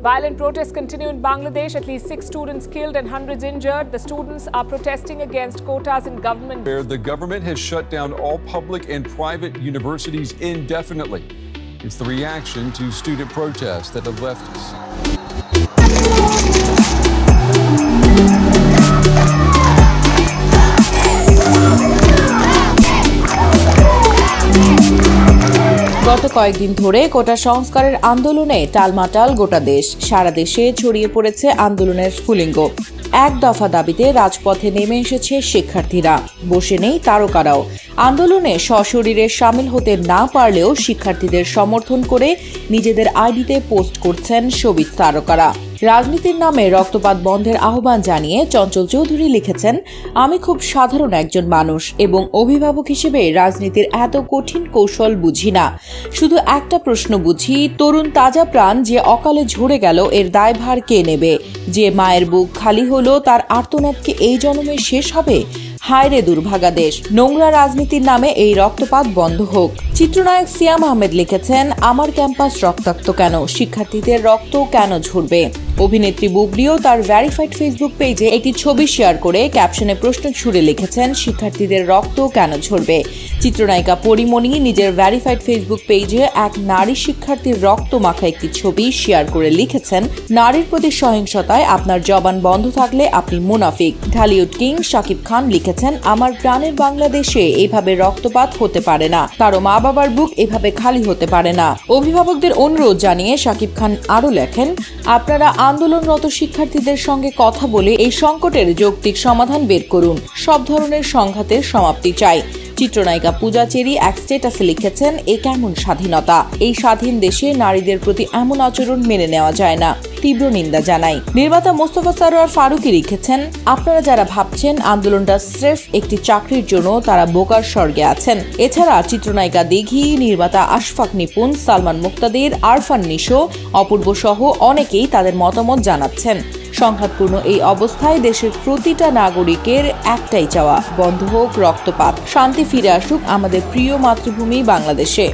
Violent protests continue in Bangladesh. At least 6 students killed and hundreds injured. The students are protesting against quotas in government. Where the government has shut down all public and private universities indefinitely. It's the reaction to student protests that have left us. গত কয়েকদিন ধরে কোটা সংস্কারের আন্দোলনে টালমাটাল গোটা দেশ। সারা দেশে ছড়িয়ে পড়েছে আন্দোলনের স্ফুলিঙ্গ। এক দফা দাবিতে রাজপথে নেমে এসেছে শিক্ষার্থীরা, বসে নেই তারকারাও। আন্দোলনে সশরীরে সামিল হতে না পারলেও শিক্ষার্থীদের সমর্থন করে নিজেদের আইডিতে পোস্ট করছেন শোবিজ তারকারা। রাজনীতির নামে রক্তপাত বন্ধের আহ্বান জানিয়ে চঞ্চল চৌধুরী লিখেছেন, আমি খুব সাধারণ একজন মানুষ এবং অভিভাবক হিসেবে রাজনীতির এত কঠিন কৌশল বুঝি না। শুধু একটা প্রশ্ন বুঝি, তরুণ তাজা প্রাণ যে অকালে ঝরে গেল এর দায়ভার কে নেবে? যে মায়ের বুক খালি হলো তার আর্তনাদ কি এই জন্মে শেষ হবে? হায় রে দুর্ভাগা দেশ, নোংরা রাজনীতির নামে এই রক্তপাত বন্ধ হোক। চিত্রনায়ক সিয়াম আহমেদ লিখেছেন, আমার ক্যাম্পাস রক্তাক্ত কেন? শিক্ষার্থীদের রক্ত কেন ঝরবে? অভিনেত্রী বুবলিও তার ভেরিফাইড ফেসবুক পেজে একটি ছবি শেয়ার করে ক্যাপশনে প্রশ্ন ছুড়ে লিখেছেন, শিক্ষার্থীদের রক্ত কেন ঝরবে? চিত্রনায়িকা পরিমণি নিজের ভেরিফাইড ফেসবুক পেজে এক নারী শিক্ষার্থীর রক্ত মাখা একটি ছবি শেয়ার করে লিখেছেন, নারীর প্রতি সহিংসতায় আপনার জবান বন্ধ থাকলে আপনি মুনাফিক। ঢালিউড কিং শাকিব খান লিখেছেন, আমার প্রাণের বাংলাদেশে এইভাবে রক্তপাত হতে পারে না, কারো মা বাবার বুক এভাবে খালি হতে পারে না। অভিভাবকদের অনুরোধ জানিয়ে শাকিব খান আরো লেখেন, আপনারা আন্দোলনরত শিক্ষার্থীদের সঙ্গে কথা বলে এই সংকটের যৌক্তিক সমাধান বের করুন। সব ধরনের সংঘাতের সমাপ্তি চাই। চিত্রনায়িকা পূজা চেরি এক স্ট্যাটাসে লিখেছেন, এ কেমন স্বাধীনতা? এই স্বাধীন দেশে নারীদের প্রতি এমন আচরণ মেনে নেওয়া যায় না, তীব্র নিন্দা জানাই। নির্মাতা মোস্তফা সরোয়ার ফারুকী লিখেছেন, আপনারা যারা ভাবছেন আন্দোলনটা স্রেফ একটি চাকরির জন্য, তারা বোকার স্বর্গে আছেন। এছাড়া চিত্রনায়িকা দিঘি, নির্মাতা আশফাক নিপুণ, সালমান মুক্তাদির, আরফান নিশো, অপূর্ব সহ অনেকেই তাদের মতামত জানাচ্ছেন। সংঘাতপূর্ণ এই অবস্থায় দেশের প্রতিটা নাগরিকের একটাই চাওয়া, বন্ধ হোক রক্তপাত, শান্তি ফিরে আসুক আমাদের প্রিয় মাতৃভূমি বাংলাদেশে।